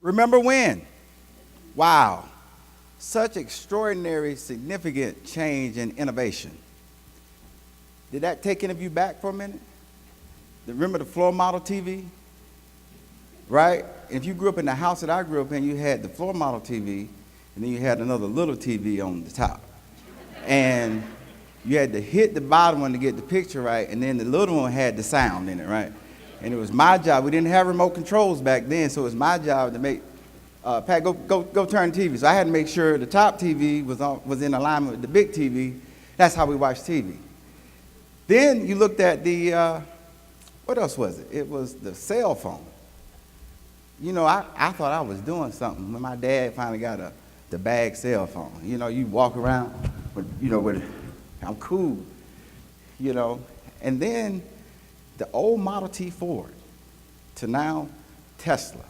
Remember when? Wow. Such extraordinary, significant change and innovation. Did that take any of you back for a minute? Remember the floor model TV? Right? If you grew up in the house that I grew up in, you had the floor model TV, and then you had another little TV on the top. And you had to hit the bottom one to get the picture right, and then the little one had the sound in it, right? And it was my job. We didn't have remote controls back then, so it was my job to make, Pat, go turn the TV. So I had to make sure the top TV was in alignment with the big TV. That's how we watched TV. Then you looked at the, what else was it? It was the cell phone. You know, I thought I was doing something when my dad finally got the bag cell phone. You know, you walk around with, I'm cool, you know. And then the old Model T Ford to now Tesla.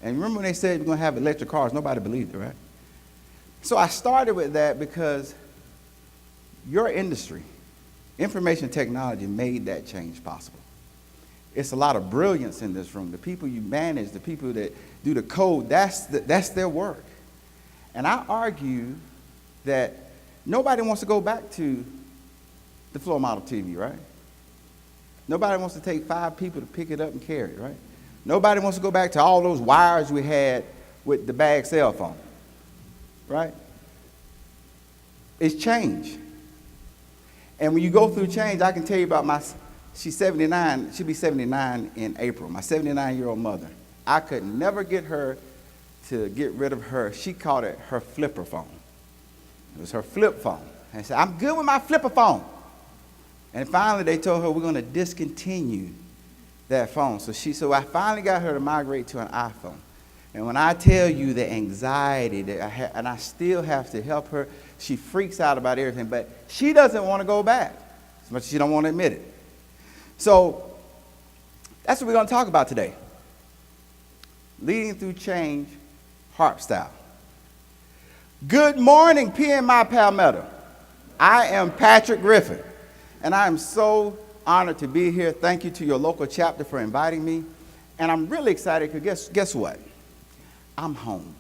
And remember when they said we're going to have electric cars? Nobody believed it, right? So I started with that because your industry, information technology, made that change possible. It's a lot of brilliance in this room. The people you manage, the people that do the code, that's their work. And I argue that nobody wants to go back to the floor model TV, right? Nobody wants to take 5 people to pick it up and carry it, right? Nobody wants to go back to all those wires we had with the bag cell phone, right? It's change. And when you go through change, I can tell you about she's 79, she'll be 79 in April, my 79-year-old mother. I could never get her to get rid of she called it her flipper phone. It was her flip phone. And she said, I'm good with my flipper phone. And finally they told her we're going to discontinue that phone. So I finally got her to migrate to an iPhone. And when I tell you the anxiety that I had, and I still have to help her, she freaks out about everything, but she doesn't want to go back as much as she don't want to admit it. So that's what we're going to talk about today. Leading through change, HARP style. Good morning, PMI Palmetto. I am Patrick Griffin, and I am so honored to be here. Thank you to your local chapter for inviting me. And I'm really excited because guess what? I'm home.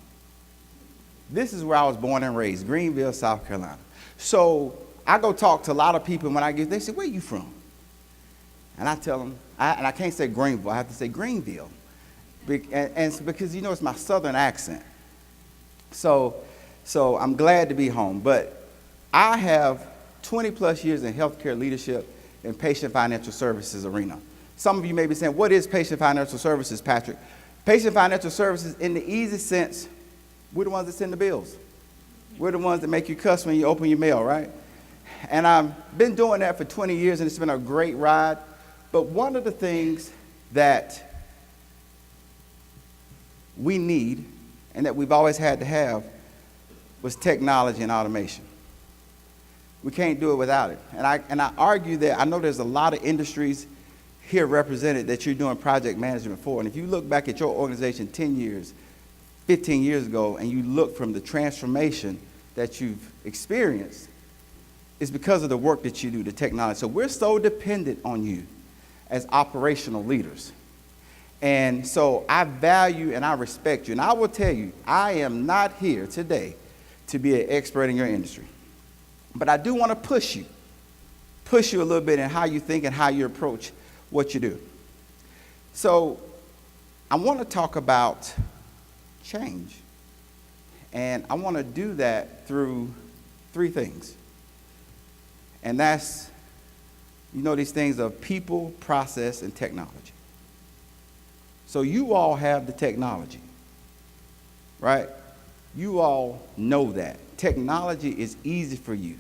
This is where I was born and raised, Greenville, South Carolina. So I go talk to a lot of people, and when I get, they say, where are you from? And I tell them, and I can't say Greenville, I have to say Greenville. And because, you know, it's my southern accent. So I'm glad to be home. But I have 20 plus years in healthcare leadership in patient financial services arena. Some of you may be saying, what is patient financial services, Patrick? Patient financial services, in the easy sense, we're the ones that send the bills. We're the ones that make you cuss when you open your mail, right? And I've been doing that for 20 years, and it's been a great ride. But one of the things that we need and that we've always had to have was technology and automation. We can't do it without it. And I argue that I know there's a lot of industries here represented that you're doing project management for. And if you look back at your organization 10 years, 15 years ago, and you look from the transformation that you've experienced, it's because of the work that you do, the technology. So we're so dependent on you as operational leaders. And so I value and I respect you. And I will tell you, I am not here today to be an expert in your industry. But I do want to push you a little bit in how you think and how you approach what you do. So I want to talk about change. And I want to do that through 3 things. And that's, you know, these things of people, process, and technology. So you all have the technology, right? You all know that. Technology is easy for you.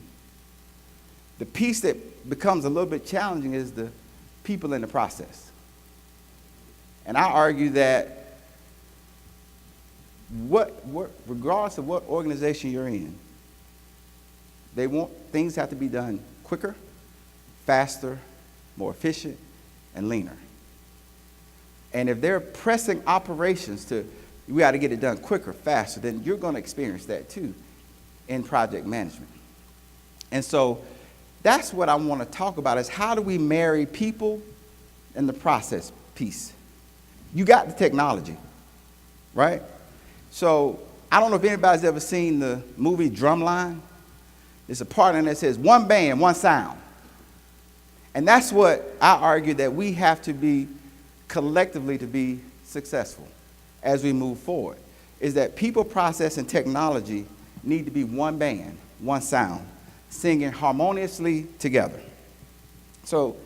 The piece that becomes a little bit challenging is the people in the process. And I argue that regardless of what organization you're in, things have to be done quicker, faster, more efficient, and leaner. And if they're pressing operations we got to get it done quicker, faster, then you're going to experience that too in project management. And so that's what I want to talk about is how do we marry people and the process piece. You got the technology, right? So I don't know if anybody's ever seen the movie Drumline. It's a part in it that says one band, one sound. And that's what I argue that we have to be collectively to be successful as we move forward, is that people, process, and technology need to be one band, one sound, singing harmoniously together. So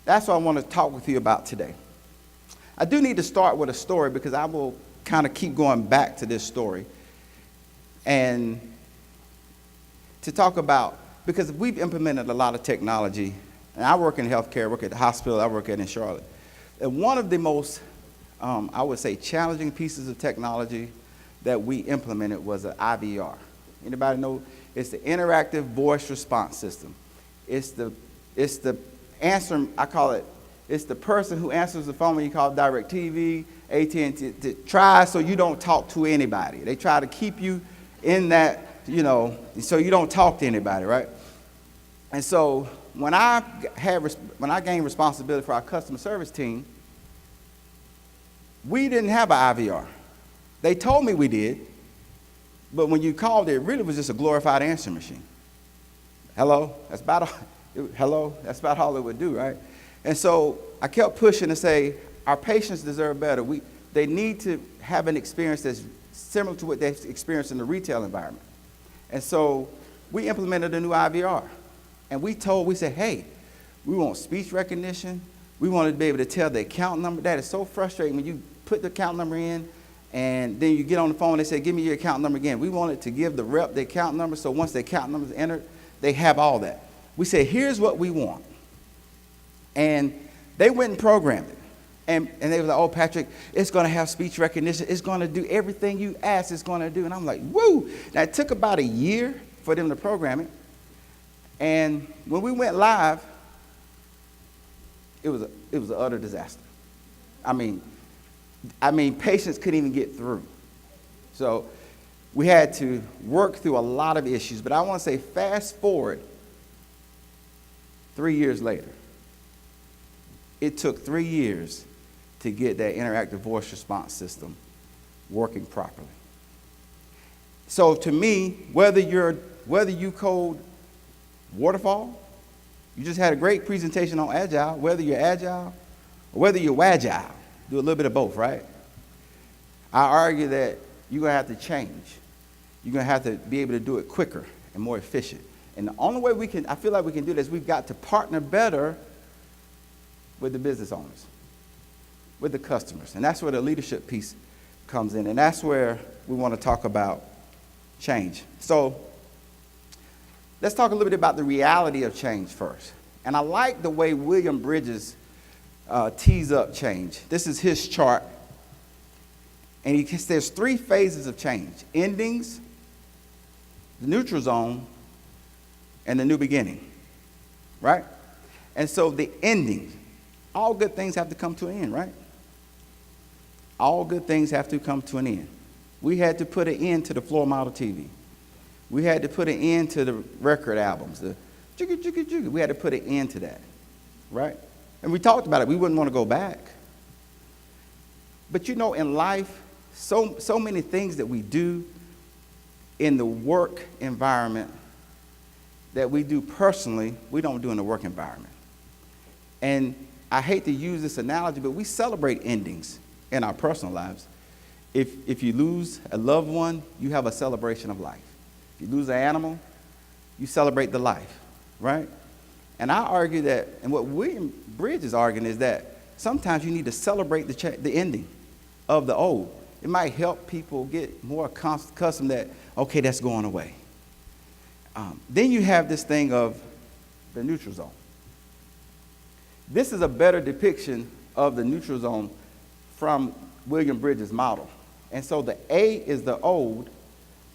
that's what I want to talk with you about today. I do need to start with a story because I will kind of keep going back to this story and to talk about, because we've implemented a lot of technology, and I work in healthcare, I work at the hospital, I work in Charlotte. And one of the most, I would say, challenging pieces of technology that we implemented was an IVR. Anybody know? It's the interactive voice response system. It's the answer, I call it, it's the person who answers the phone when you call DirecTV, AT&T, to try so you don't talk to anybody. They try to keep you in that, so you don't talk to anybody, right? And so when I gained responsibility for our customer service team, we didn't have an IVR. They told me we did, but when you called, it really was just a glorified answering machine. Hello, that's about all it would do, right? And so I kept pushing to say, our patients deserve better. They need to have an experience that's similar to what they've experienced in the retail environment. And so we implemented a new IVR. And we said, hey, we want speech recognition. We want to be able to tell the account number. That is so frustrating when you put the account number in and then you get on the phone and they say, give me your account number again. We wanted to give the rep the account number, so once the account number is entered, they have all that. We said, here's what we want. And they went and programmed it. And they were like, oh, Patrick, it's going to have speech recognition. It's going to do everything you ask it's going to do. And I'm like, woo. Now, it took about a year for them to program it. And when we went live, it was an utter disaster. I mean, patients couldn't even get through. So we had to work through a lot of issues. But I want to say, fast forward 3 years later. It took 3 years to get that interactive voice response system working properly. So to me, whether you code waterfall, you just had a great presentation on agile, whether you're agile or whether you're wagile, do a little bit of both, right? I argue that you're going to have to change. You're going to have to be able to do it quicker and more efficient. And the only way I feel like we can do this, we've got to partner better with the business owners, with the customers. And that's where the leadership piece comes in. And that's where we want to talk about change. So let's talk a little bit about the reality of change first. And I like the way William Bridges tees up change. This is his chart. And there's 3 phases of change: endings, the neutral zone, and the new beginning, right? And so the endings, all good things have to come to an end, right? All good things have to come to an end. We had to put an end to the floor model TV. We had to put an end to the record albums, the jigga, jigga, jigga. We had to put an end to that, right? And we talked about it. We wouldn't want to go back. But in life, so many things that we do in the work environment that we do personally, we don't do in the work environment. And I hate to use this analogy, but we celebrate endings in our personal lives. If you lose a loved one, you have a celebration of life. If you lose an animal, you celebrate the life, right? And I argue that, and what William Bridge is arguing is that sometimes you need to celebrate the ending of the old. It might help people get more accustomed that, okay, that's going away. Then you have this thing of the neutral zone. This is a better depiction of the neutral zone from William Bridges' model. And so the A is the old,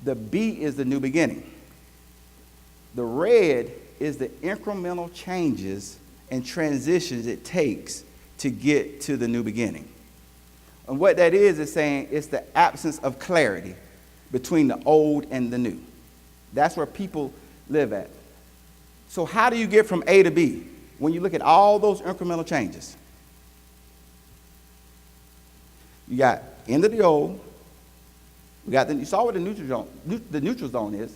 the B is the new beginning. The red is the incremental changes and transitions it takes to get to the new beginning. And what that is saying it's the absence of clarity between the old and the new. That's where people live at. So how do you get from A to B when you look at all those incremental changes? You got end of the old, You saw what the neutral zone is.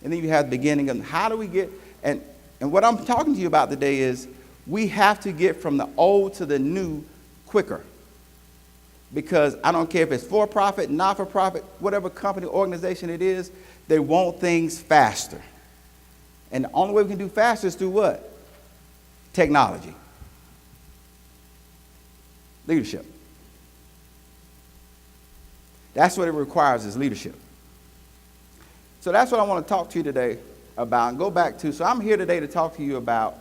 And then you have the beginning of how do we get, and what I'm talking to you about today is we have to get from the old to the new quicker. Because I don't care if it's for-profit, not-for-profit, whatever company, organization it is, they want things faster. And the only way we can do faster is through what? Technology. Leadership. That's what it requires, is leadership. So that's what I want to talk to you today about and go back to. So I'm here today to talk to you about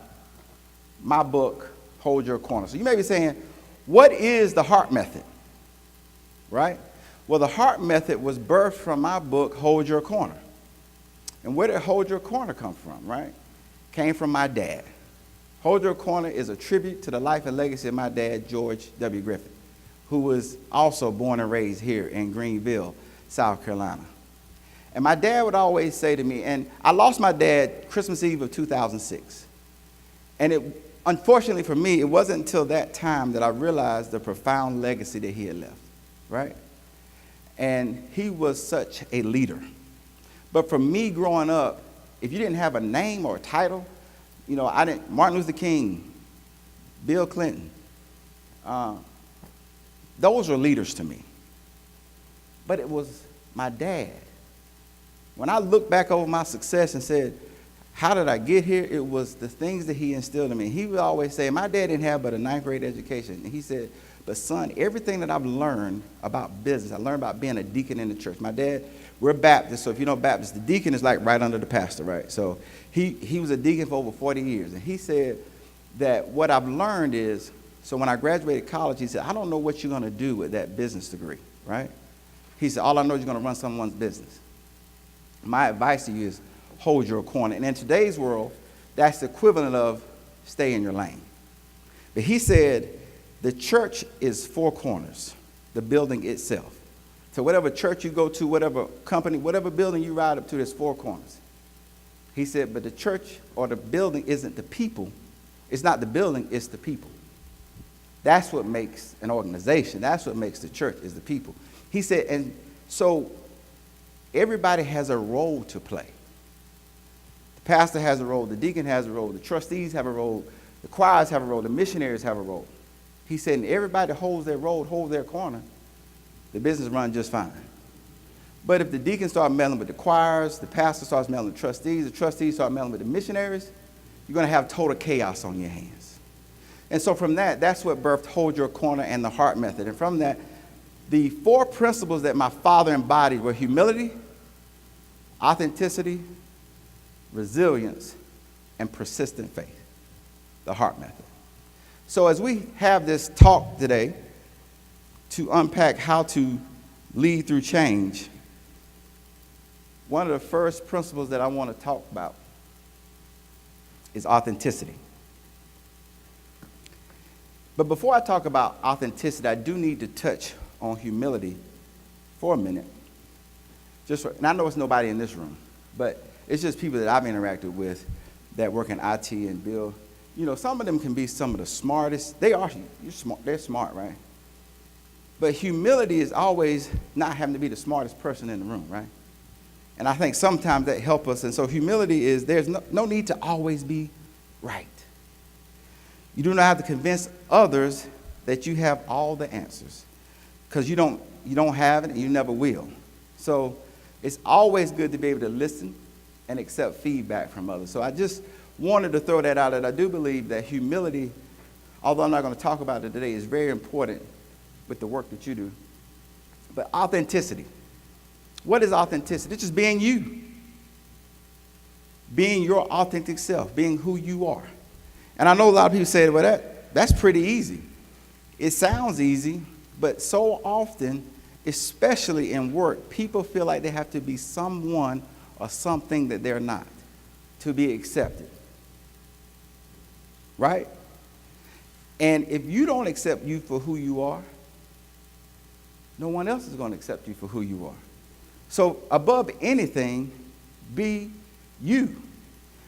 my book, Hold Your Corner. So you may be saying, what is the HARP method? Right? Well, the HARP method was birthed from my book, Hold Your Corner. And where did Hold Your Corner come from, right? Came from my dad. Hold Your Corner is a tribute to the life and legacy of my dad, George W. Griffin, who was also born and raised here in Greenville, South Carolina. And my dad would always say to me, and I lost my dad Christmas Eve of 2006. And unfortunately for me, it wasn't until that time that I realized the profound legacy that he had left, right? And he was such a leader. But for me growing up, if you didn't have a name or a title, Martin Luther King, Bill Clinton, those were leaders to me. But it was my dad. When I look back over my success and said, how did I get here? It was the things that he instilled in me. He would always say, my dad didn't have but a 9th grade education. And he said, but son, everything that I've learned about business, I learned about being a deacon in the church. My dad, we're Baptist, so if you know Baptist, the deacon is like right under the pastor, right? So he was a deacon for over 40 years. And he said that what I've learned is, so when I graduated college, he said, I don't know what you're going to do with that business degree, right? He said, all I know is you're going to run someone's business. My advice to you is hold your corner. And in today's world, that's the equivalent of stay in your lane. But he said the church is 4 corners, the building itself. So whatever church you go to, whatever company, whatever building you ride up to, there's 4 corners. He said, but the church or the building isn't the people. It's not the building, it's the people. That's what makes an organization. That's what makes the church, is the people. He said, and so everybody has a role to play. The pastor has a role, the deacon has a role, the trustees have a role, the choirs have a role, the missionaries have a role. He said, and everybody holds their role, holds their corner, the business runs just fine. But if the deacons start meddling with the choirs, the pastor starts meddling with the trustees start meddling with the missionaries, you're going to have total chaos on your hands. And so from that's what birthed Hold Your Corner and the HARP method. And from that, the 4 principles that my father embodied were humility, authenticity, resilience, and persistent faith, the HARP method. So as we have this talk today to unpack how to lead through change, one of the first principles that I want to talk about is authenticity. But before I talk about authenticity, I do need to touch on humility for a minute. And I know it's nobody in this room, but it's just people that I've interacted with that work in IT and build. Some of them can be some of the smartest. They're smart, right? But humility is always not having to be the smartest person in the room, right? And I think sometimes that helps us. And so humility is there's no need to always be right. You do not have to convince others that you have all the answers, because you don't have it and you never will. So it's always good to be able to listen and accept feedback from others. So I just wanted to throw that out, that I do believe that humility, although I'm not going to talk about it today, is very important with the work that you do. But authenticity. What is authenticity? It's just being you. Being your authentic self, being who you are. And I know a lot of people say, well, that's pretty easy. It sounds easy, but so often, especially in work, people feel like they have to be someone or something that they're not to be accepted. Right? And if you don't accept you for who you are, no one else is going to accept you for who you are. So above anything, be you.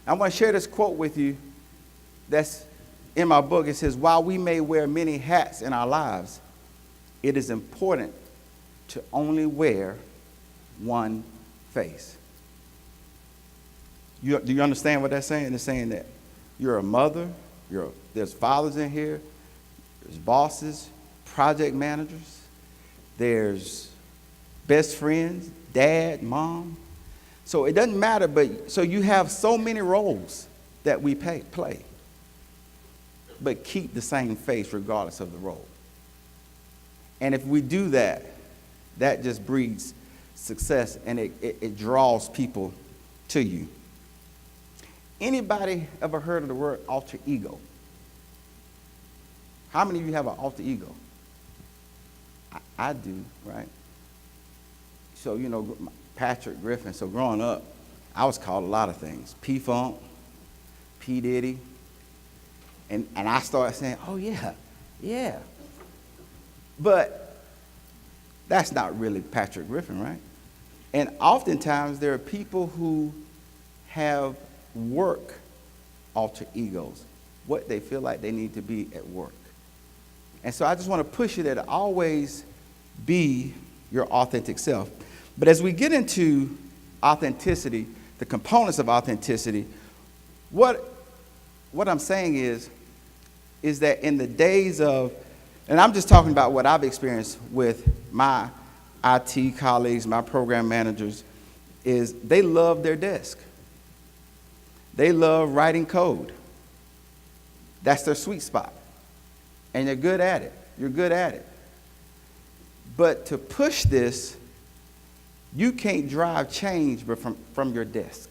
I want to share this quote with you that's in my book. It says, while we may wear many hats in our lives, it is important to only wear one face. Do you understand what that's saying? It's saying that you're a mother, there's fathers in here, there's bosses, project managers, there's best friends, dad, mom. So it doesn't matter, so you have so many roles that we play, but keep the same face regardless of the role. And if we do that, that just breeds success, and it draws people to you. Anybody ever heard of the word alter ego? How many of you have an alter ego? I do, right? So, Patrick Griffin. So growing up, I was called a lot of things. P-Funk, P. Diddy. And I started saying, oh, yeah. But that's not really Patrick Griffin, right? And oftentimes there are people who have work alter egos, what they feel like they need to be at work. And so I just want to push you there to always be your authentic self. But as we get into authenticity, the components of authenticity, what I'm saying is that in the days of, and I'm just talking about what I've experienced with my IT colleagues, my program managers, is they love their desk. They love writing code. That's their sweet spot. And they're good at it. You're good at it. But to push this, you can't drive change from your desk.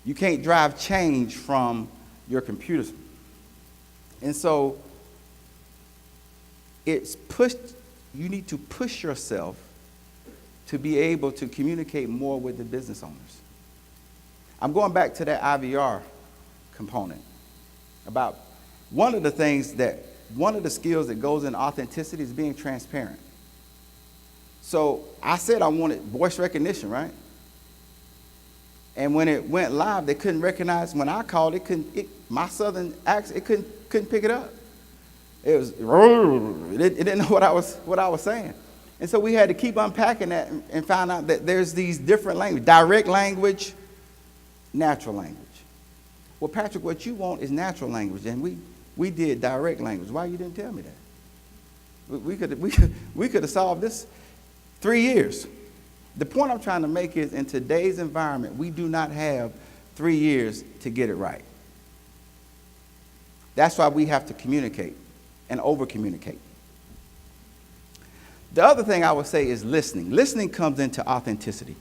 You can't drive change from your computers. And so you need to push yourself to be able to communicate more with the business owners. I'm going back to that IVR component about one of the skills that goes in authenticity is being transparent. So I said I wanted voice recognition, right? And when it went live, they couldn't recognize. When I called, my southern accent, it couldn't pick it up. It didn't know what I was saying. And so we had to keep unpacking that and find out that there's these different languages: direct language, natural language. Well, Patrick, what you want is natural language, and we did direct language. Why you didn't tell me that? We could have solved this 3 years. The point I'm trying to make is, in today's environment, we do not have 3 years to get it right. That's why we have to communicate and over-communicate. The other thing I would say is listening. Listening comes into authenticity.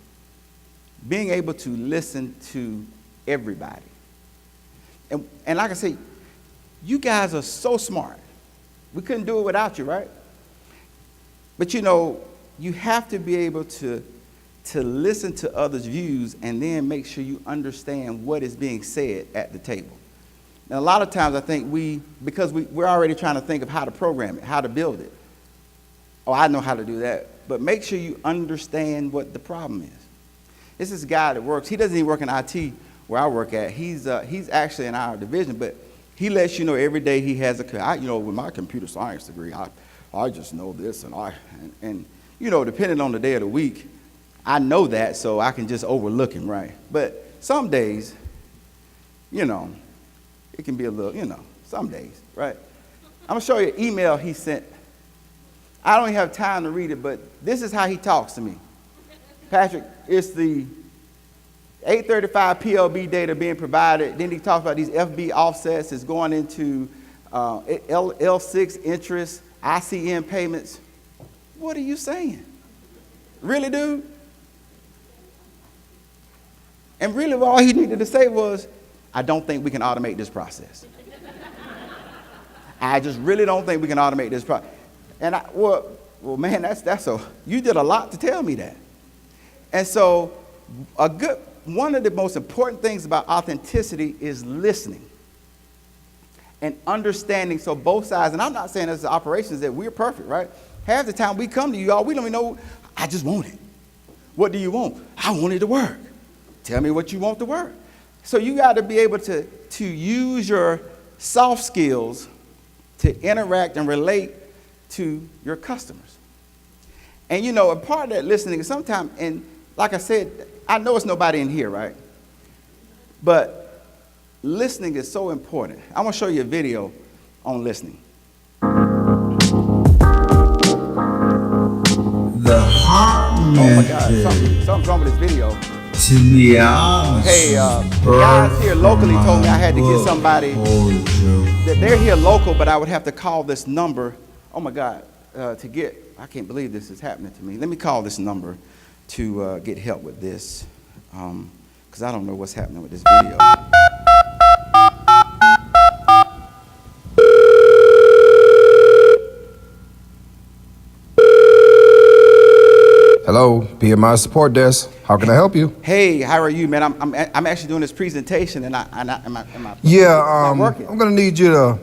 Being able to listen to everybody. And like I say, you guys are so smart. We couldn't do it without you, right? But you have to be able to listen to others' views and then make sure you understand what is being said at the table. And a lot of times I think because we're already trying to think of how to program it, how to build it. Oh, I know how to do that. But make sure you understand what the problem is. This is a guy that works, he doesn't even work in IT where I work at. He's actually in our division, but he lets you know every day he has with my computer science degree, I just know this and depending on the day of the week, I know that, so I can just overlook him, right? But some days, it can be a little, some days, right? I'm going to show you an email he sent. I don't even have time to read it, but this is how he talks to me. Patrick, it's the 835 PLB data being provided. Then he talks about these FB offsets. It's going into L6 interest, ICM payments. What are you saying? Really, dude? And really all he needed to say was, I don't think we can automate this process. I just really don't think we can automate this process. And well, man, you did a lot to tell me that. And so one of the most important things about authenticity is listening and understanding. So both sides, and I'm not saying as operations that we're perfect, right? Half the time we come to you all, we don't even know, I just want it. What do you want? I want it to work. Tell me what you want to work. So you got to be able to use your soft skills to interact and relate to your customers. And you know, a part of that listening is sometimes, and like I said, I know it's nobody in here, right? But listening is so important. I'm gonna show you a video on listening. The HARP Oh my God, something's wrong with this video. To be honest, Hey, guys here locally told me I had to get somebody, that they're here local, but I would have to call this number. Oh my God, to get, I can't believe this is happening to me. Let me call this number to get help with this, because I don't know what's happening with this video. Hello, PMI support desk. How can I help you? Hey, how are you, man? I'm actually doing this presentation, and am I working? I'm gonna need you to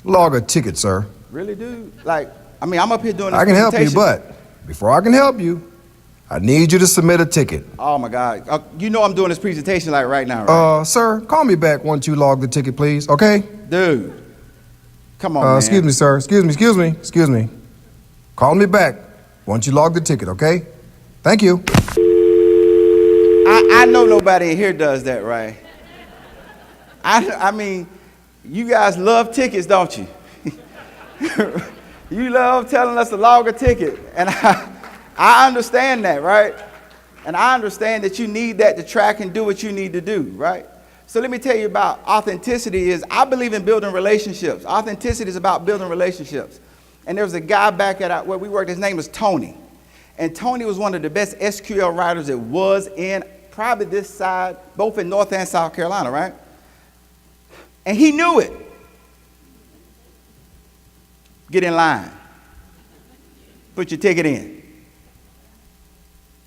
log a ticket, sir. Really, dude? Like, I mean, I'm up here doing this I can help you, presentation. but before I can help you, I need you to submit a ticket. Oh my God, you know I'm doing this presentation like right now, right? Sir, call me back once you log the ticket, please. Okay? Dude, come on, man. Excuse me, sir. Excuse me. Call me back once you log the ticket, okay? Thank you. I know nobody in here does that, right? I mean, you guys love tickets, don't you? You love telling us to log a ticket, and I understand that, right? And I understand that you need that to track and do what you need to do, right? So let me tell you about authenticity. I believe in building relationships. Authenticity is about building relationships. And there was a guy back at where we worked, his name was Tony. And Tony was one of the best SQL writers it was in probably this side, both in North and South Carolina, right? And he knew it. Get in line. Put your ticket in.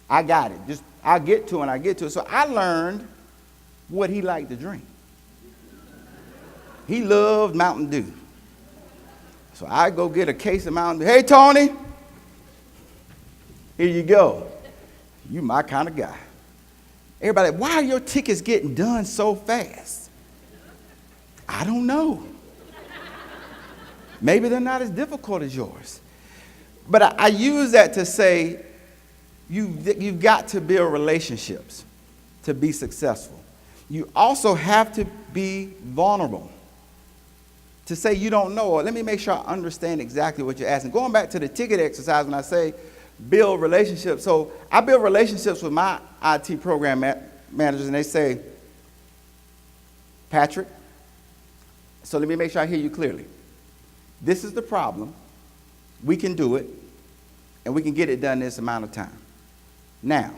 I got it. I'll get to it. So I learned what he liked to drink. He loved Mountain Dew. So I go get a case of Mountain Dew. Hey, Tony. Here you go. You my kind of guy. Everybody, why are your tickets getting done so fast? I don't know. Maybe they're not as difficult as yours. But I use that to say you've got to build relationships to be successful. You also have to be vulnerable. To say you don't know, or let me make sure I understand exactly what you're asking. Going back to the ticket exercise, when I say build relationships. So I build relationships with my IT program managers, and they say, Patrick, so let me make sure I hear you clearly. This is the problem. We can do it, and we can get it done in this amount of time. Now,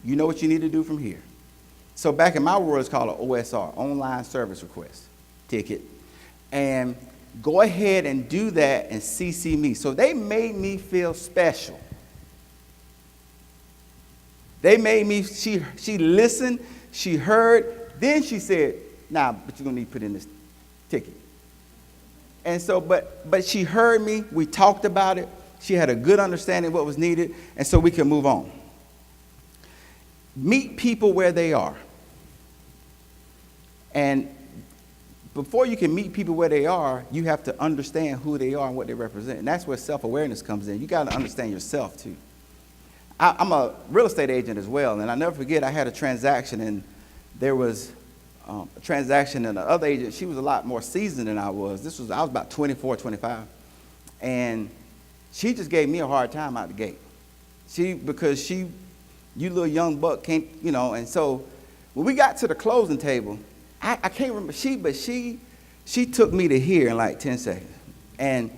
you know what you need to do from here. So back in my world, it's called an OSR, online service request ticket. And go ahead and do that and CC me. So they made me feel special. They made me, she listened, she heard, then she said, nah, but you're gonna need to put in this ticket. And so, but she heard me, we talked about it, she had a good understanding of what was needed, and so we can move on. Meet people where they are. And before you can meet people where they are, you have to understand who they are and what they represent. And that's where self-awareness comes in. You got to understand yourself, too. I'm a real estate agent as well, and I never forget I had a transaction, and there was a transaction, and the other agent, she was a lot more seasoned than I was. I was about 24, 25, and she just gave me a hard time out the gate. Because you little young buck can't, and so when we got to the closing table, I can't remember, she took me to here in like 10 seconds. And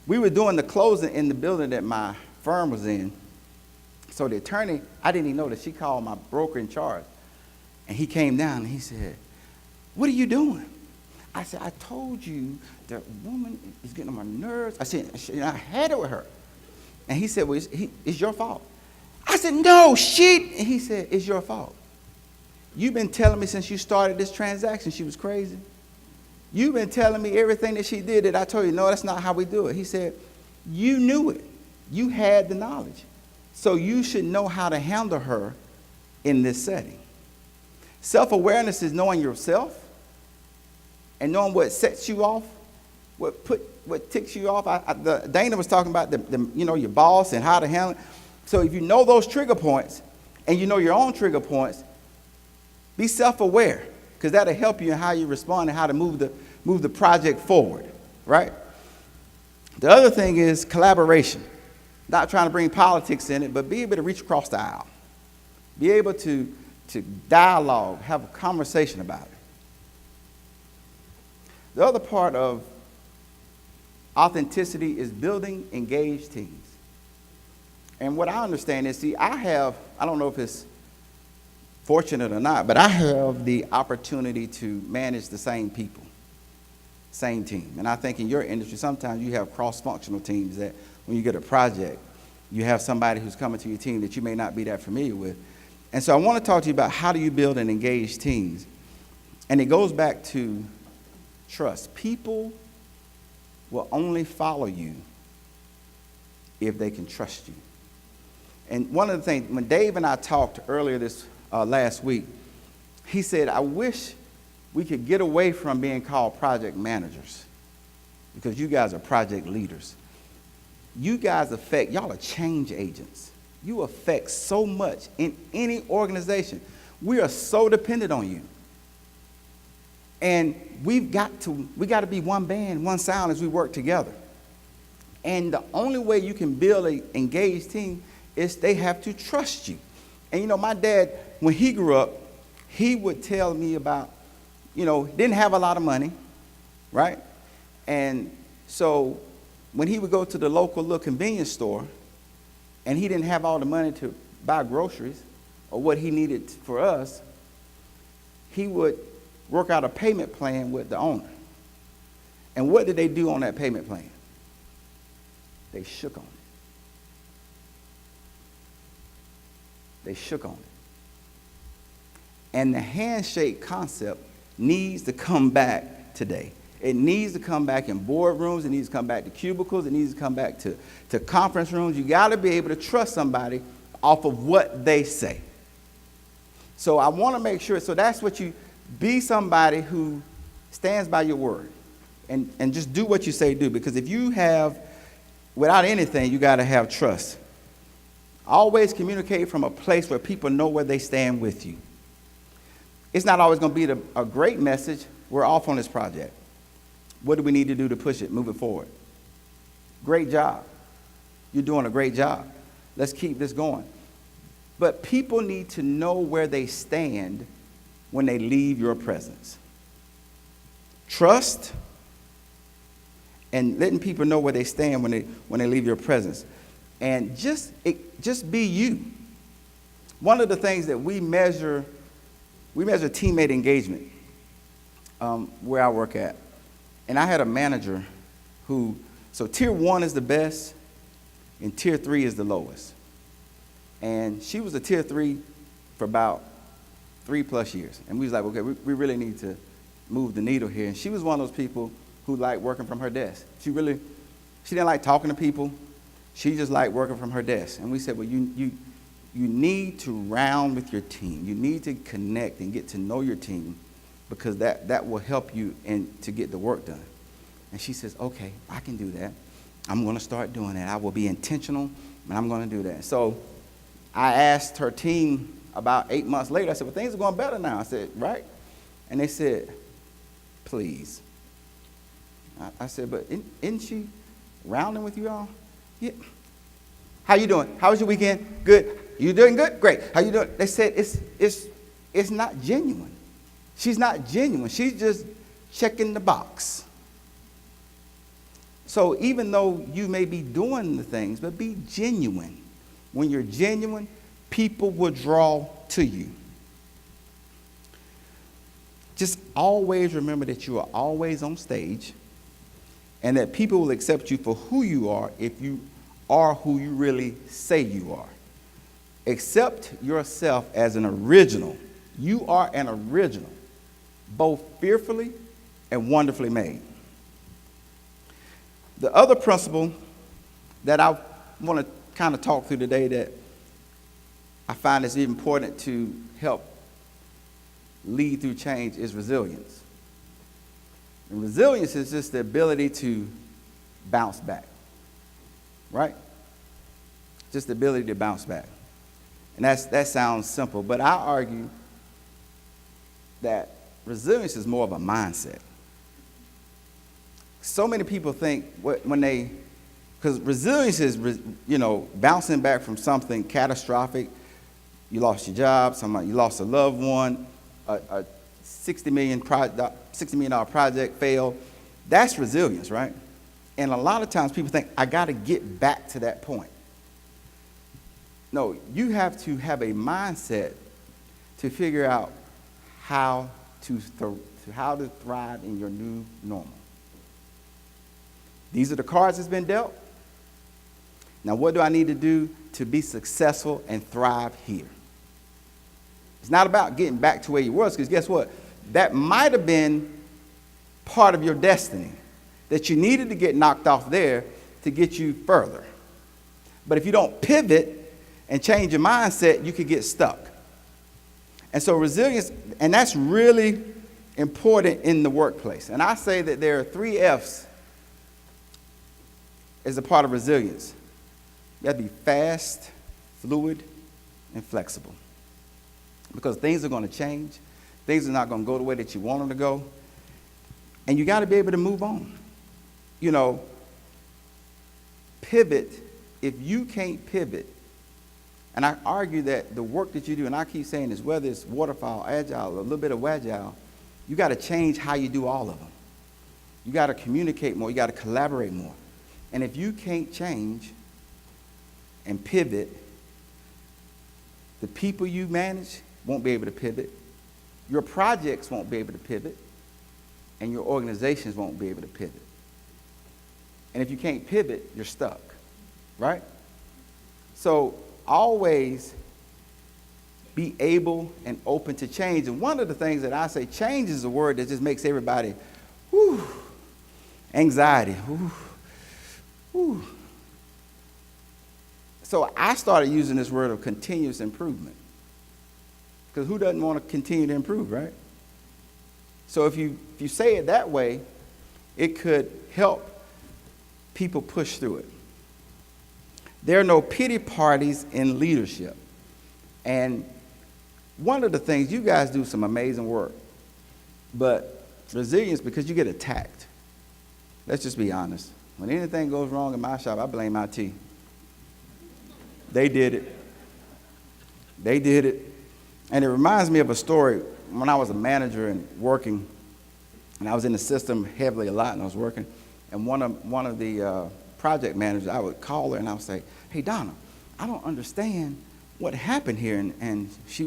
we were doing the closing in the building that my firm was in. So the attorney, I didn't even know that she called my broker in charge. And he came down and he said, what are you doing? I said, I told you that woman is getting on my nerves. I said, I had it with her. And he said, well, it's your fault. I said, no, and he said, it's your fault. You've been telling me since you started this transaction she was crazy. You've been telling me everything that she did that I told you, no, that's not how we do it. He said, you knew it. You had the knowledge. So you should know how to handle her in this setting. Self-awareness is knowing yourself and knowing what sets you off, what ticks you off. Dana was talking about your boss and how to handle it. So if you know those trigger points and you know your own trigger points, be self-aware, because that'll help you in how you respond and how to move the project forward, right? The other thing is collaboration. Not trying to bring politics in it, but be able to reach across the aisle. Be able to dialogue, have a conversation about it. The other part of authenticity is building engaged teams. And what I understand is, see, I don't know if it's fortunate or not, but I have the opportunity to manage the same people, same team. And I think in your industry, sometimes you have cross-functional teams that when you get a project, you have somebody who's coming to your team that you may not be that familiar with. And so I want to talk to you about how do you build and engage teams. And it goes back to trust. People will only follow you if they can trust you. And one of the things, when Dave and I talked earlier this last week, he said, I wish we could get away from being called project managers, because you guys are project leaders. You guys y'all are change agents. You affect so much in any organization. We are so dependent on you. And we got to be one band, one sound as we work together. And the only way you can build an engaged team is they have to trust you. And my dad, when he grew up, he would tell me about, didn't have a lot of money, right? And so when he would go to the local little convenience store and he didn't have all the money to buy groceries or what he needed for us, he would work out a payment plan with the owner. And what did they do on that payment plan? They shook on it. They shook on it. And the handshake concept needs to come back today. It needs to come back in boardrooms. It needs to come back to cubicles. It needs to come back to conference rooms. You got to be able to trust somebody off of what they say. So I want to make sure, so that's what you, be somebody who stands by your word and just do what you say do. Because if you have, without anything, you got to have trust. Always communicate from a place where people know where they stand with you. It's not always going to be a great message. We're off on this project. What do we need to do to push it, move it forward? Great job. You're doing a great job. Let's keep this going. But people need to know where they stand when they leave your presence. Trust and letting people know where they stand when they leave your presence. And just be you. One of the things that we measure teammate engagement where I work at. And I had a manager so tier 1 is the best and tier 3 is the lowest. And she was a tier 3 for about 3+ years. And we was like, okay, we really need to move the needle here. And she was one of those people who liked working from her desk. She didn't like talking to people. She just liked working from her desk. And we said, well, you need to round with your team. You need to connect and get to know your team, because that will help you to get the work done. And she says, okay, I can do that. I'm going to start doing that. I will be intentional, and I'm going to do that. So I asked her team about 8 months later. I said, well, things are going better now. I said, right? And they said, please. I said, but isn't she rounding with you all? Yeah. How you doing? How was your weekend? Good. You doing good? Great. How you doing? They said it's not genuine. She's not genuine. She's just checking the box. So even though you may be doing the things, but be genuine. When you're genuine, people will draw to you. Just always remember that you are always on stage, and that people will accept you for who you are if you are who you really say you are. Accept yourself as an original. You are an original, both fearfully and wonderfully made. The other principle that I want to kind of talk through today that I find is important to help lead through change is resilience. And resilience is just the ability to bounce back, right? just the ability to bounce back. And that sounds simple, but I argue that resilience is more of a mindset. So many people think because resilience is, bouncing back from something catastrophic. You lost your job, you lost a loved one, a $60 million project failed. That's resilience, right? And a lot of times people think, I got to get back to that point. No, you have to have a mindset to figure out how to thrive in your new normal. These are the cards that's been dealt. Now, what do I need to do to be successful and thrive here? It's not about getting back to where you was, because guess what? That might have been part of your destiny, that you needed to get knocked off there to get you further. But if you don't pivot and change your mindset, you could get stuck. And so resilience, and that's really important in the workplace. And I say that there are 3 F's as a part of resilience. You have to be fast, fluid, and flexible. Because things are going to change. Things are not going to go the way that you want them to go. And you got to be able to move on. Pivot. If you can't pivot, and I argue that the work that you do, and I keep saying this, whether it's waterfowl, agile, a little bit of agile, you got to change how you do all of them. You got to communicate more. You got to collaborate more. And if you can't change and pivot, the people you manage won't be able to pivot. Your projects won't be able to pivot. And your organizations won't be able to pivot. And if you can't pivot, you're stuck, right? So always be able and open to change. And one of the things that I say, change is a word that just makes everybody, anxiety. So I started using this word of continuous improvement. Because who doesn't want to continue to improve, right? So if you say it that way, it could help people push through it. There are no pity parties in leadership. And one of the things, you guys do some amazing work, but resilience, because you get attacked. Let's just be honest. When anything goes wrong in my shop, I blame IT. They did it. They did it. And it reminds me of a story when I was a manager and working, and I was in the system heavily a lot, and I was working, and one of the project managers, I would call her and I would say, hey, Donna, I don't understand what happened here. And she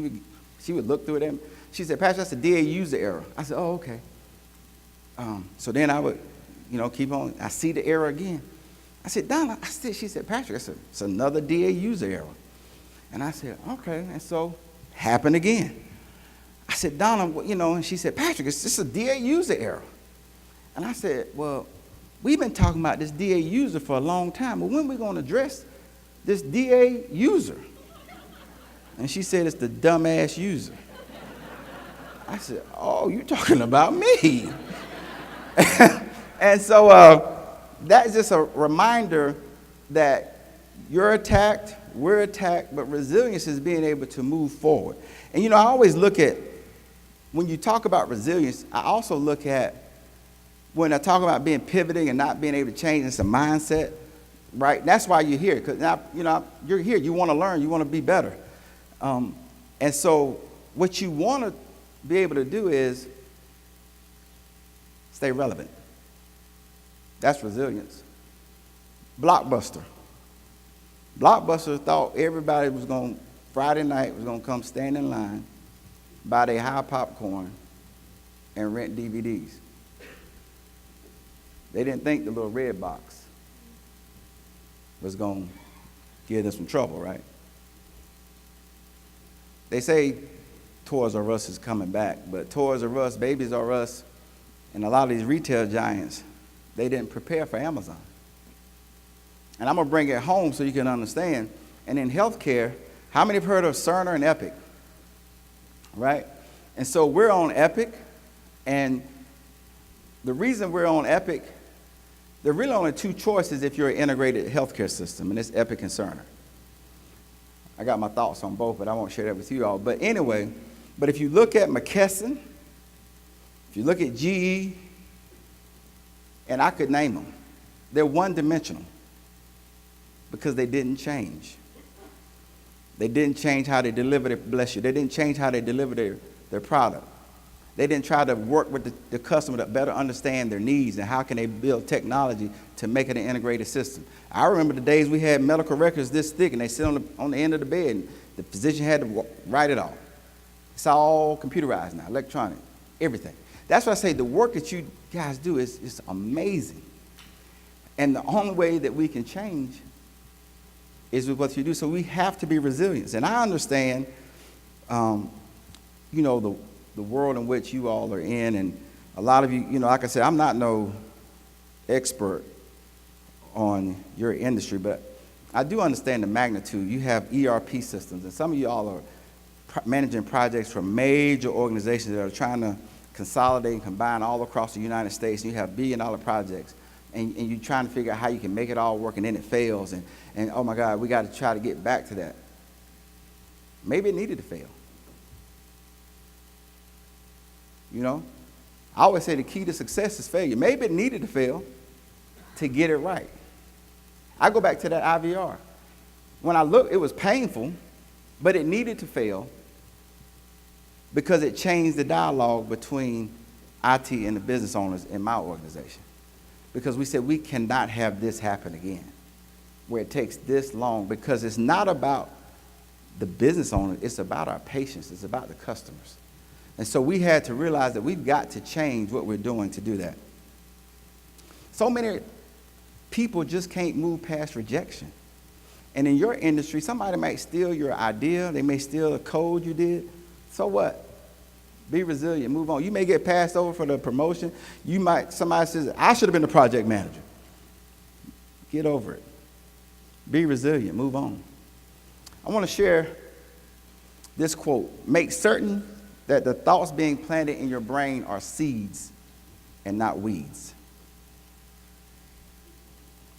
would look through it and she said, Pastor, that's a DA user error. I said, oh, okay. So then I would, keep on. I see the error again. I said, Donna, she said, Patrick, I said, it's another DA user error. And I said, okay. And so happened again. I said, Donna, and she said, Patrick, it's just a DA user error. And I said, well, we've been talking about this DA user for a long time, but when are we going to address this DA user? And she said, it's the dumbass user. I said, oh, you're talking about me. And so that's just a reminder that you're attacked, we're attacked, but resilience is being able to move forward. And I always look at, when you talk about resilience, I also look at, when I talk about being pivoting and not being able to change, it's a mindset, right? That's why you're here, because now, you're here, you want to learn, you want to be better. And so what you want to be able to do is stay relevant. That's resilience. Blockbuster thought everybody was going, Friday night was going to come stand in line, buy their high popcorn, and rent DVDs. They didn't think the little red box was going to give them some trouble, right? They say Toys R Us is coming back, but Toys R Us, Babies R Us, and a lot of these retail giants, they didn't prepare for Amazon. And I'm going to bring it home so you can understand. And in healthcare, how many have heard of Cerner and Epic? Right? And so we're on Epic, and the reason we're on Epic, there are really only 2 choices if you're an integrated healthcare system, and it's Epic and Cerner. I got my thoughts on both, but I won't share that with you all. But anyway, but if you look at McKesson, if you look at GE, and I could name them, they're one-dimensional because they didn't change. They didn't change how they deliver their, bless you, they didn't change how they deliver their product. They didn't try to work with the customer to better understand their needs and how can they build technology to make it an integrated system. I remember the days we had medical records this thick and they sit on the end of the bed and the physician had to write it all. It's all computerized now, electronic, everything. That's why I say the work that you guys do is amazing. And the only way that we can change is with what you do. So we have to be resilient. And I understand, the world in which you all are in, and a lot of you, like I said, I'm not no expert on your industry, but I do understand the magnitude. You have ERP systems, and some of you all are managing projects for major organizations that are trying to consolidate and combine all across the United States. And you have billion-dollar projects, and you're trying to figure out how you can make it all work, and then it fails, and oh my God, we got to try to get back to that. Maybe it needed to fail. I always say the key to success is failure. Maybe it needed to fail to get it right. I go back to that IVR. When I looked, it was painful, but it needed to fail because it changed the dialogue between IT and the business owners in my organization. Because we said we cannot have this happen again, where it takes this long, because it's not about the business owner, it's about our patients, it's about the customers. And so we had to realize that we've got to change what we're doing to do that. So many people just can't move past rejection. And in your industry, somebody might steal your idea. They may steal a code you did. So what? Be resilient, move on. You may get passed over for the promotion. Somebody says, I should have been the project manager. Get over it. Be resilient, move on. I want to share this quote. Make certain that the thoughts being planted in your brain are seeds and not weeds.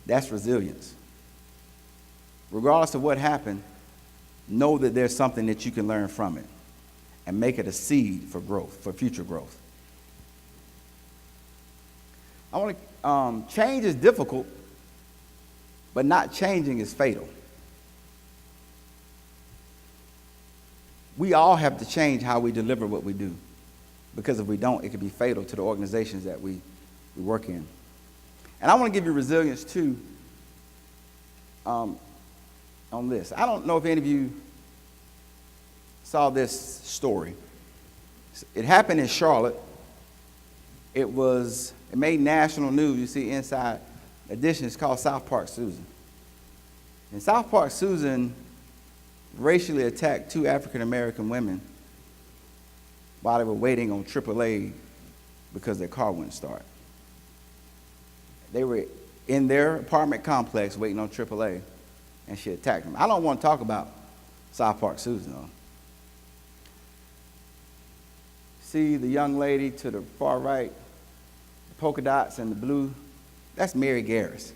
That's resilience. Regardless of what happened, know that there's something that you can learn from it and make it a seed for growth, for future growth. Change is difficult, but not changing is fatal. We all have to change how we deliver what we do, because if we don't, it could be fatal to the organizations that we work in. And I want to give you resilience too on this. I don't know if any of you saw this story. It happened in Charlotte. It made national news. You see inside edition, it's called South Park Susan. And South Park Susan racially attacked two African-American women while they were waiting on AAA because their car wouldn't start. They were in their apartment complex waiting on AAA, and she attacked them. I don't want to talk about South Park Susan, though. See the young lady to the far right, the polka dots and the blue, that's Mary Garris.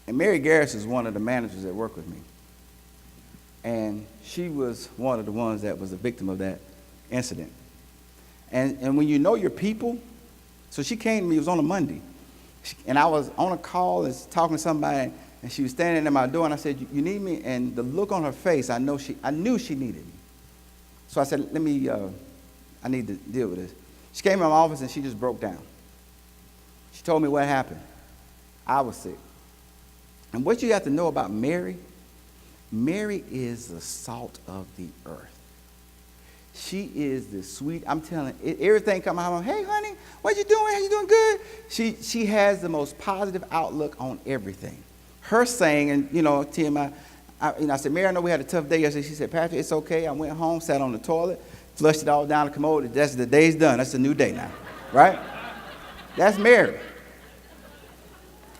And Mary Garris is one of the managers that work with me. And she was one of the ones that was a victim of that incident. And when you know your people, so she came to me, it was on a Monday, and I was on a call and talking to somebody, and she was standing at my door, and I said, you need me? And the look on her face, I knew she needed me. So I said, I need to deal with this. She came in my office and she just broke down. She told me what happened. I was sick. And what you have to know about Mary is the salt of the earth. She is the sweet, I'm telling you, everything come out, hey honey, what you doing? How you doing? Good. She has the most positive outlook on everything. Her saying, and TMI, I said, Mary, I know we had a tough day yesterday. She said, Patrick, it's okay. I went home, sat on the toilet, flushed it all down the commode. That's the day's done. That's a new day now, right? That's Mary.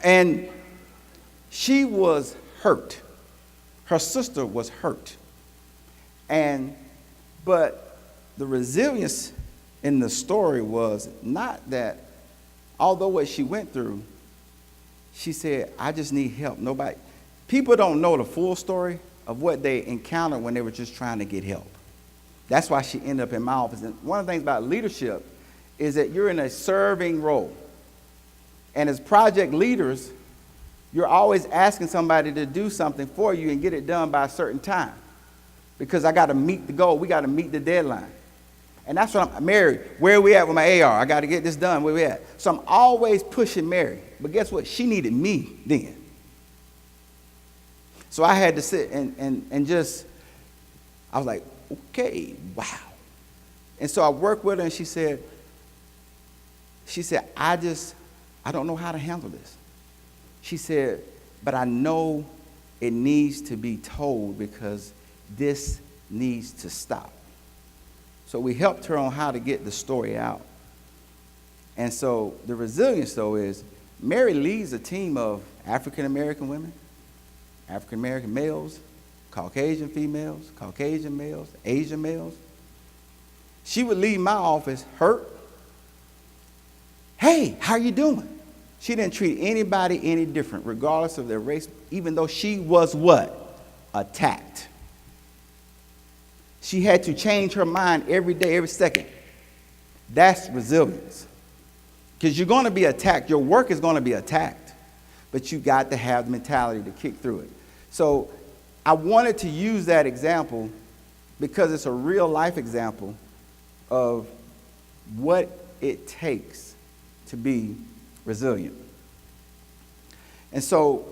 And she was hurt. Her sister was hurt. But the resilience in the story was not that, although what she went through, she said, I just need help. People don't know the full story of what they encountered when they were just trying to get help. That's why she ended up in my office. And one of the things about leadership is that you're in a serving role. And as project leaders, you're always asking somebody to do something for you and get it done by a certain time. Because I got to meet the goal. We got to meet the deadline. And that's what Mary, where are we at with my AR? I got to get this done. Where we at? So I'm always pushing Mary. But guess what? She needed me then. So I had to sit and just, I was like, okay, wow. And so I worked with her, and she said, I don't know how to handle this. She said, but I know it needs to be told because this needs to stop. So we helped her on how to get the story out. And so the resilience, though, is Mary leads a team of African-American women, African-American males, Caucasian females, Caucasian males, Asian males. She would leave my office hurt. Hey, how you doing? She didn't treat anybody any different, regardless of their race, even though she was what? Attacked. She had to change her mind every day, every second. That's resilience. Because you're going to be attacked. Your work is going to be attacked. But you got to have the mentality to kick through it. So I wanted to use that example because it's a real life example of what it takes to be resilient. And so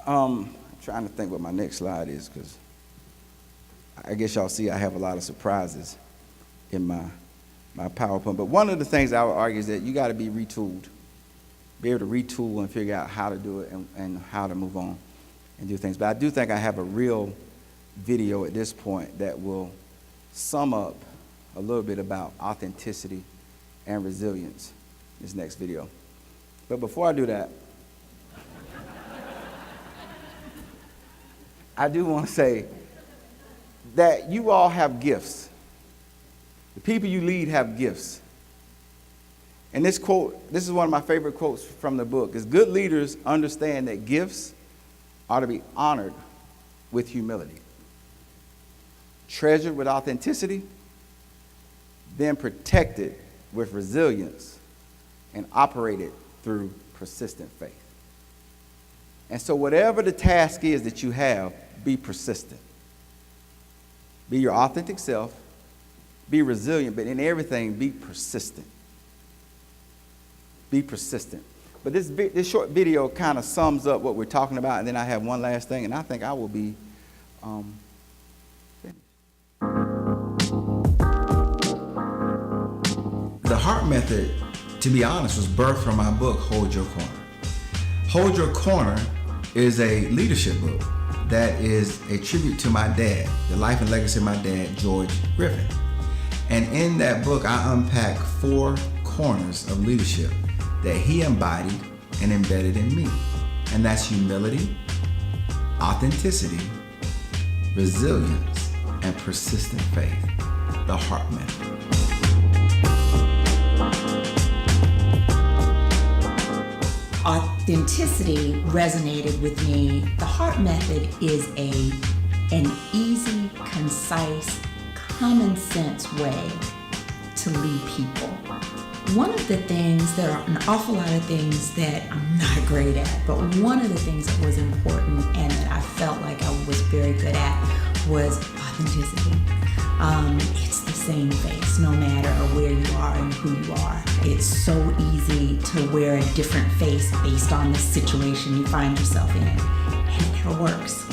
I'm trying to think what my next slide is, because I guess y'all see I have a lot of surprises in my PowerPoint. But one of the things I would argue is that you got to be retooled, be able to retool and figure out how to do it and how to move on and do things. But I do think I have a real video at this point that will sum up a little bit about authenticity and resilience, this next video. But before I do that, I do want to say that you all have gifts. The people you lead have gifts. And this quote, this is one of my favorite quotes from the book, is good leaders understand that gifts are to be honored with humility, treasured with authenticity, then protected with resilience, and operated through persistent faith. And so whatever the task is that you have, be persistent. Be your authentic self, be resilient, but in everything, be persistent. Be persistent. But this short video kind of sums up what we're talking about, and then I have one last thing, and I think I will be finished. The HARP method, to be honest, was birthed from my book, Hold Your Corner. Hold Your Corner is a leadership book that is a tribute to my dad, the life and legacy of my dad, George Griffin. And in that book, I unpack 4 corners of leadership that he embodied and embedded in me. And that's humility, authenticity, resilience, and persistent faith, the HARP method. Authenticity resonated with me. The HARP method is an easy, concise, common sense way to lead people. One of the things, there are an awful lot of things that I'm not great at, but one of the things that was important and that I felt like I was very good at was authenticity. It's the same face no matter where you are and who you are. It's so easy to wear a different face based on the situation you find yourself in, and it never works.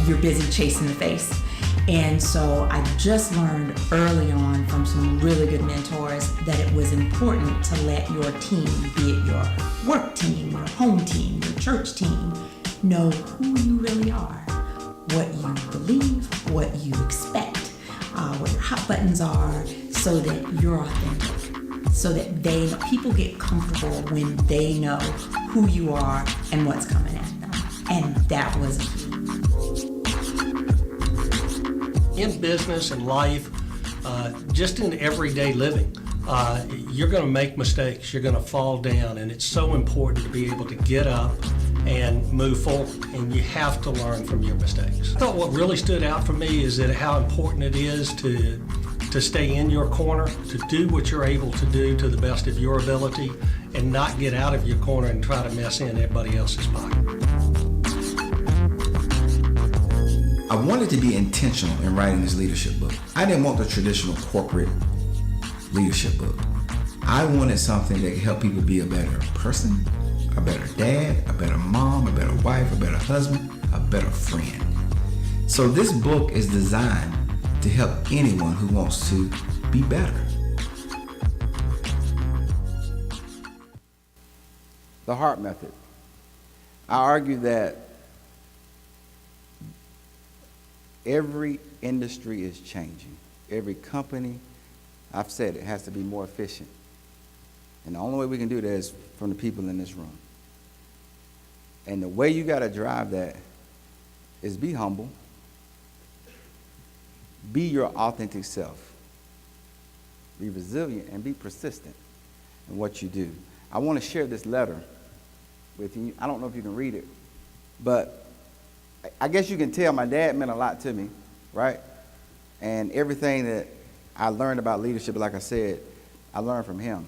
You're busy chasing the face. And so I just learned early on from some really good mentors that it was important to let your team, be it your work team, your home team, your church team, know who you really are, what you believe, what you expect, what your hot buttons are, so that you're authentic, so that people get comfortable when they know who you are and what's coming at them. And that was key. In business and life, just in everyday living, you're going to make mistakes, you're going to fall down, and it's so important to be able to get up and move forward, and you have to learn from your mistakes. I thought what really stood out for me is that how important it is to stay in your corner, to do what you're able to do to the best of your ability, and not get out of your corner and try to mess in everybody else's pocket. I wanted to be intentional in writing this leadership book. I didn't want the traditional corporate leadership book. I wanted something that could help people be a better person, a better dad, a better mom, a better wife, a better husband, a better friend. So this book is designed to help anyone who wants to be better. The HARP method. I argue that every industry is changing. Every company, I've said it, has to be more efficient. And the only way we can do that is from the people in this room. And the way you got to drive that is be humble. Be your authentic self. Be resilient and be persistent in what you do. I want to share this letter with you. I don't know if you can read it, but I guess you can tell my dad meant a lot to me, right? And everything that I learned about leadership, like I said, I learned from him.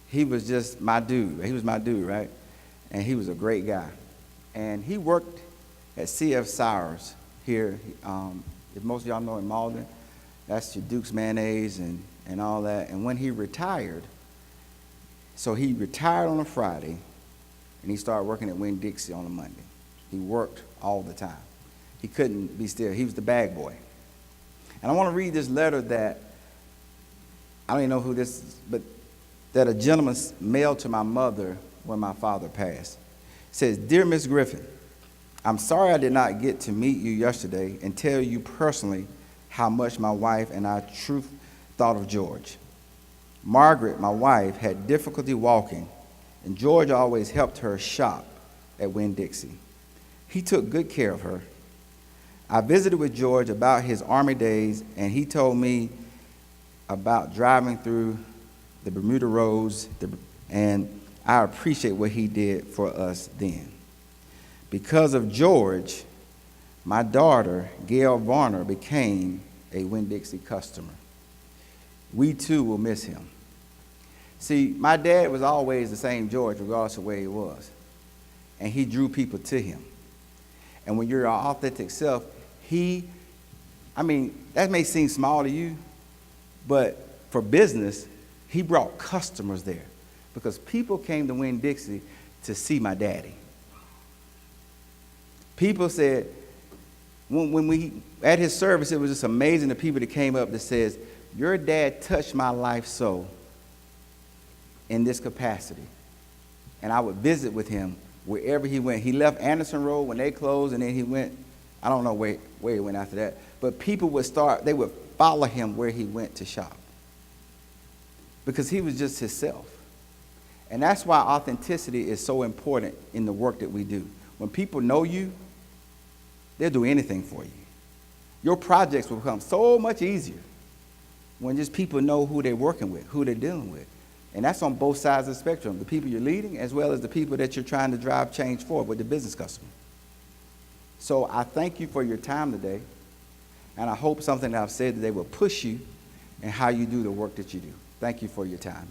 He was just my dude. He was my dude, right? And he was a great guy. And he worked at C.F. Sowers here. If most of y'all know in Malden, that's your Duke's mayonnaise and all that. And when he retired, so he retired on a Friday, and he started working at Winn-Dixie on a Monday. He worked all the time. He couldn't be still. He was the bag boy. And I want to read this letter that, I don't even know who this is, but that a gentleman mailed to my mother when my father passed. It says, "Dear Miss Griffin, I'm sorry I did not get to meet you yesterday and tell you personally how much my wife and I truly thought of George. Margaret, my wife, had difficulty walking, and George always helped her shop at Winn-Dixie. He took good care of her. I visited with George about his Army days, and he told me about driving through the Bermuda roads, and I appreciate what he did for us then. Because of George, my daughter, Gail Varner, became a Winn-Dixie customer. We too will miss him." See, my dad was always the same George, regardless of where he was. And he drew people to him. And when you're your authentic self, that may seem small to you, but for business, he brought customers there because people came to Winn-Dixie to see my daddy. People said, when we, at his service, it was just amazing the people that came up that says, "Your dad touched my life so in this capacity." And I would visit with him wherever he went. He left Anderson Road when they closed, and then he went, I don't know where he went after that, but people would follow him where he went to shop because he was just himself. And that's why authenticity is so important in the work that we do. When people know you, they'll do anything for you. Your projects will become so much easier when just people know who they're working with, who they're dealing with. And that's on both sides of the spectrum, the people you're leading as well as the people that you're trying to drive change for with the business customer. So I thank you for your time today, and I hope something that I've said today will push you in how you do the work that you do. Thank you for your time.